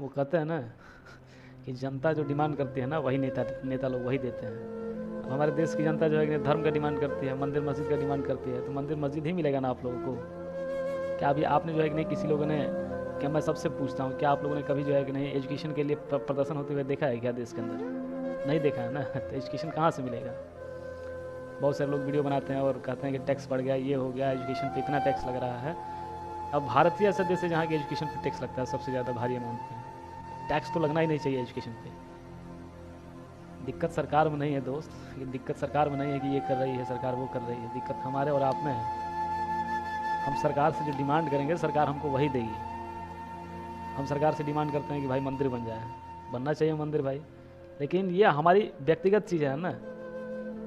वो कहते हैं ना कि जनता जो डिमांड करती है ना वही नेता नेता लोग वही देते हैं। अब हमारे देश की जनता जो है कि धर्म का डिमांड करती है, मंदिर मस्जिद का डिमांड करती है, तो मंदिर मस्जिद ही मिलेगा ना आप लोगों को। क्या अभी आपने जो है कि नहीं किसी लोगों ने, क्या मैं सबसे पूछता हूँ, क्या आप लोगों ने कभी जो है कि नहीं एजुकेशन के लिए प्रदर्शन होते हुए देखा है क्या देश के अंदर? नहीं देखा है ना। तो एजुकेशन कहाँ से मिलेगा? बहुत सारे लोग वीडियो बनाते हैं और कहते हैं कि टैक्स बढ़ गया, ये हो गया, एजुकेशन पे इतना टैक्स लग रहा है। अब भारत ही ऐसा देश है जहाँ की एजुकेशन पे टैक्स लगता है सबसे ज़्यादा भारी अमाउंट में। टैक्स तो लगना ही नहीं चाहिए एजुकेशन पे। दिक्कत सरकार में नहीं है दोस्त, ये दिक्कत सरकार में नहीं है कि ये कर रही है सरकार, वो कर रही है। दिक्कत हमारे और आप में है। हम सरकार से जो डिमांड करेंगे सरकार हमको वही देगी। हम सरकार से डिमांड करते हैं कि भाई मंदिर बन जाए, बनना चाहिए मंदिर भाई, लेकिन ये हमारी व्यक्तिगत चीज़ है ना,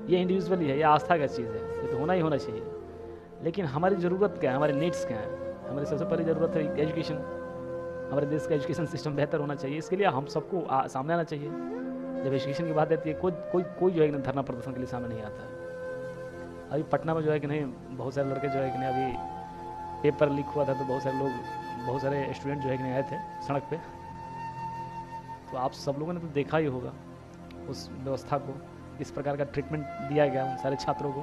ये इंडिविजुअली है, ये आस्था का चीज़ है, ये तो होना ही होना चाहिए। लेकिन हमारी ज़रूरत क्या है, हमारे नीड्स क्या है? हमारी सबसे पहली ज़रूरत है एजुकेशन। हमारे देश का एजुकेशन सिस्टम बेहतर होना चाहिए, इसके लिए हम सबको सामने आना चाहिए। जब एजुकेशन की बात आती है कोई जो है कि धरना प्रदर्शन के लिए सामने नहीं आता है। अभी पटना में जो है कि नहीं बहुत सारे लड़के जो है कि नहीं, अभी पेपर लीक हुआ था तो बहुत सारे लोग, बहुत सारे स्टूडेंट जो है कि नहीं आए थे सड़क पे। तो आप सब लोगों ने तो देखा ही होगा उस व्यवस्था को, इस प्रकार का ट्रीटमेंट दिया गया उन सारे छात्रों को।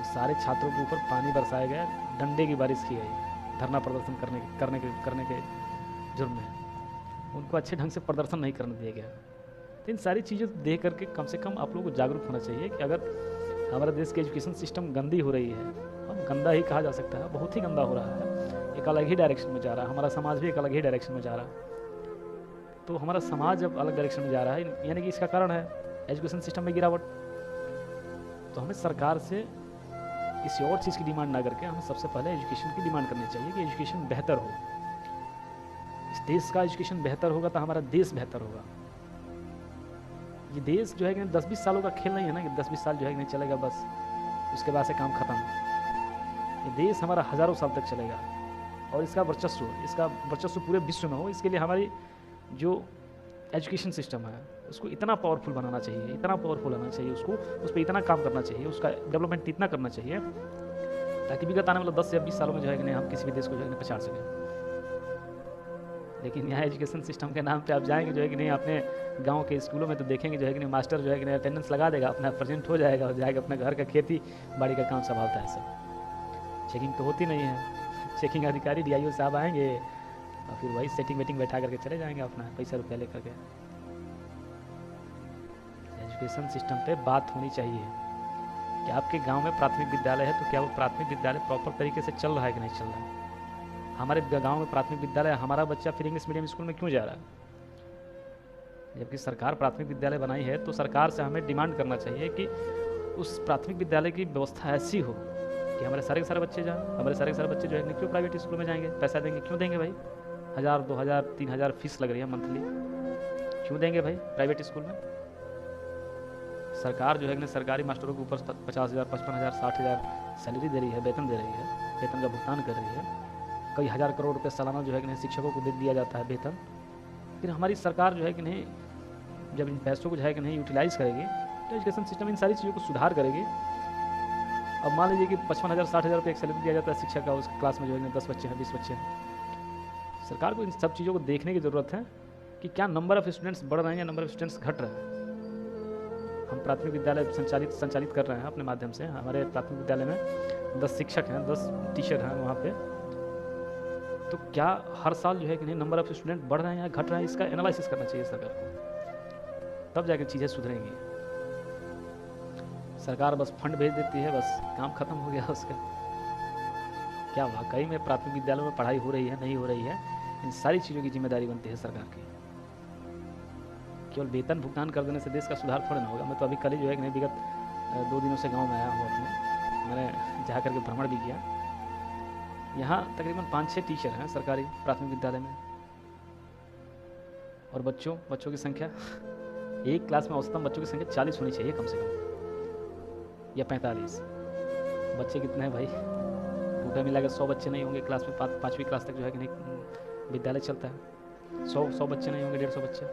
उस सारे छात्रों के ऊपर पानी बरसाया गया, डंडे की बारिश की गई धरना प्रदर्शन करने के जुर्म में। उनको अच्छे ढंग से प्रदर्शन नहीं करने दिया गया। तो इन सारी चीज़ें देख करके कम से कम आप लोगों को जागरूक होना चाहिए कि अगर हमारे देश की एजुकेशन सिस्टम गंदी हो रही है, अब गंदा ही कहा जा सकता है, बहुत ही गंदा हो रहा है, एक अलग ही डायरेक्शन में जा रहा है, हमारा समाज भी एक अलग ही डायरेक्शन में जा रहा है। तो हमारा समाज अब अलग डायरेक्शन में जा रहा है, यानी कि इसका कारण है एजुकेशन सिस्टम में गिरावट। तो हमें सरकार से किसी और चीज़ की डिमांड ना करके हमें सबसे पहले एजुकेशन की डिमांड करनी चाहिए कि एजुकेशन बेहतर हो। इस देश का एजुकेशन बेहतर होगा तो हमारा देश बेहतर होगा। ये देश जो है कि 10-20 सालों का खेल नहीं है ना कि 10-20 साल जो है कि नहीं चलेगा बस उसके बाद से काम खत्म। ये देश हमारा हज़ारों साल तक चलेगा और इसका वर्चस्व पूरे विश्व में हो। इसके लिए हमारी जो एजुकेशन सिस्टम है उसको इतना पावरफुल बनाना चाहिए, इतना पावरफुल होना चाहिए, उसको उस पर इतना काम करना चाहिए, उसका डेवलपमेंट इतना करना चाहिए ताकि विगत आने वाला 10 या 20 सालों में जो है कि नहीं हम किसी भी देश को जो है कि पछाड़ सकें। लेकिन यहाँ एजुकेशन सिस्टम के नाम पे आप जाएंगे जो है कि नहीं अपने गांव के स्कूलों में तो देखेंगे जो है कि नहीं मास्टर जो है कि नहीं अटेंडेंस लगा देगा, अपना प्रेजेंट हो जाएगा और जाएगा अपने घर का खेती बाड़ी का काम संभालता है सब। चेकिंग तो होती नहीं है। चेकिंग अधिकारी DIO साहब आएंगे और फिर वही सेटिंग वेटिंग बैठा करके चले जाएंगे अपना पैसा रुपया लेकर के। एजुकेशन सिस्टम पे बात होनी चाहिए कि आपके गांव में प्राथमिक विद्यालय है तो क्या वो प्राथमिक विद्यालय प्रॉपर तरीके से चल रहा है कि नहीं चल रहा है। हमारे गांव में प्राथमिक विद्यालय, हमारा बच्चा फिर इंग्लिश मीडियम स्कूल में क्यों जा रहा है? जबकि सरकार प्राथमिक विद्यालय बनाई है तो सरकार से हमें डिमांड करना चाहिए कि उस प्राथमिक विद्यालय की व्यवस्था ऐसी हो कि हमारे सारे के सारे बच्चे जाएँ। हमारे सारे के सारे बच्चे जो है क्यों प्राइवेट स्कूल में जाएंगे? पैसा देंगे क्यों देंगे भाई? 1000, 2000, 3000 फीस लग रही है मंथली, क्यों देंगे भाई प्राइवेट स्कूल में? सरकार जो है कि सरकारी मास्टरों के ऊपर 50,000, 55,000, 60,000 सैलरी दे रही है, वेतन दे रही है, वेतन का भुगतान कर रही है। कई हज़ार करोड़ रुपये सालाना जो है कि नहीं शिक्षकों को दे दिया जाता है वेतन। फिर हमारी सरकार जो है कि नहीं जब इन पैसों को जो है कि नहीं यूटिलाइज़ करेगी तो एजुकेशन सिस्टम इन सारी चीज़ों को सुधार करेगी। अब मान लीजिए कि 55,000, 60,000 रुपये एक सैलरी दिया जाता है शिक्षक का, उस क्लास में जो है 10 बच्चे हैं, 20 बच्चे हैं। सरकार को इन सब चीज़ों को देखने की ज़रूरत है कि क्या नंबर ऑफ़ स्टूडेंट्स बढ़ रहे हैं या नंबर ऑफ़ स्टूडेंट्स घट रहे हैं। हम प्राथमिक विद्यालय संचालित कर रहे हैं अपने माध्यम से। हमारे प्राथमिक विद्यालय में 10 शिक्षक हैं, 10 टीचर हैं वहाँ पे। तो क्या हर साल जो है कि नहीं नंबर ऑफ़ स्टूडेंट बढ़ रहे हैं या घट रहे हैं, इसका एनालिसिस करना चाहिए सरकार को, तब जाकर चीज़ें सुधरेंगी। सरकार बस फंड भेज देती है, बस काम खत्म हो गया उसका। क्या वाकई में प्राथमिक विद्यालयों में पढ़ाई हो रही है, नहीं हो रही है, इन सारी चीज़ों की जिम्मेदारी बनती है सरकार की। केवल वेतन भुगतान कर देने से देश का सुधार थोड़ा ना होगा। मैं तो अभी कल ही जो है कि नहीं विगत 2 दिनों से गाँव में आया हूँ अपने, मैंने जा करके भ्रमण भी किया। यहाँ तकरीबन 5-6 टीचर हैं सरकारी प्राथमिक विद्यालय में, और बच्चों की संख्या एक क्लास में औसतन बच्चों की संख्या 40 होनी चाहिए कम से कम, या 45। बच्चे कितने हैं भाई? टोटल मिला के 100 बच्चे नहीं होंगे क्लास में। 5वीं क्लास तक जो है कि नहीं विद्यालय चलता है। 100 बच्चे नहीं होंगे, 150 बच्चे।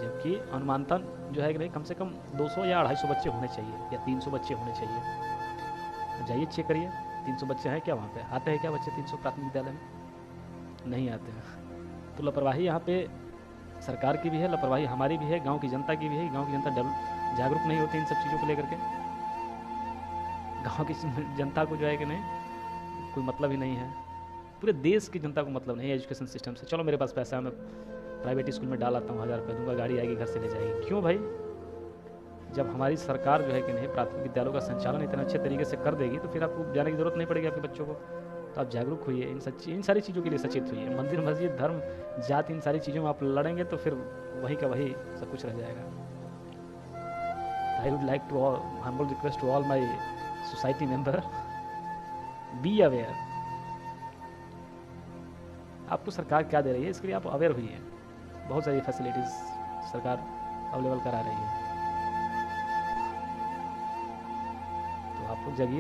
जबकि अनुमानतन जो है कि नहीं कम से कम 200 या 250 बच्चे होने चाहिए, या 300 बच्चे होने चाहिए। जाइए चेक करिए 300 बच्चे हैं क्या वहाँ पे? आते हैं क्या बच्चे 300 प्राथमिक विद्यालय में? नहीं आते हैं। तो लापरवाही यहाँ पे सरकार की भी है, लापरवाही हमारी भी है, गांव की जनता की भी है। गांव की जनता जागरूक नहीं होती इन सब चीज़ों को लेकर के। गांव की जनता को जो है कि नहीं कोई मतलब ही नहीं है, पूरे देश की जनता को मतलब नहीं है एजुकेशन सिस्टम से। चलो मेरे पास पैसा है, मैं प्राइवेट स्कूल में डाल आता हूँ, 1000 रुपये दूंगा, गाड़ी आएगी घर से ले जाएगी। क्यों भाई? जब हमारी सरकार जो है कि नहीं प्राथमिक विद्यालयों का संचालन इतने अच्छे तरीके से कर देगी तो फिर आपको जाने की ज़रूरत नहीं पड़ेगी आपके बच्चों को। तो आप जागरूक होइए, इन सारी चीज़ों के लिए सचेत होइए। मंदिर मस्जिद धर्म जाति इन सारी चीज़ों में आप लड़ेंगे तो फिर वही का वही सब कुछ रह जाएगा। I would like to humble request to all my society member, be aware. आपको सरकार क्या दे रही है इसके लिए आप अवेयर होइए। बहुत सारी फैसिलिटीज़ सरकार अवेलेबल करा रही है, तो आप लोग जगिए।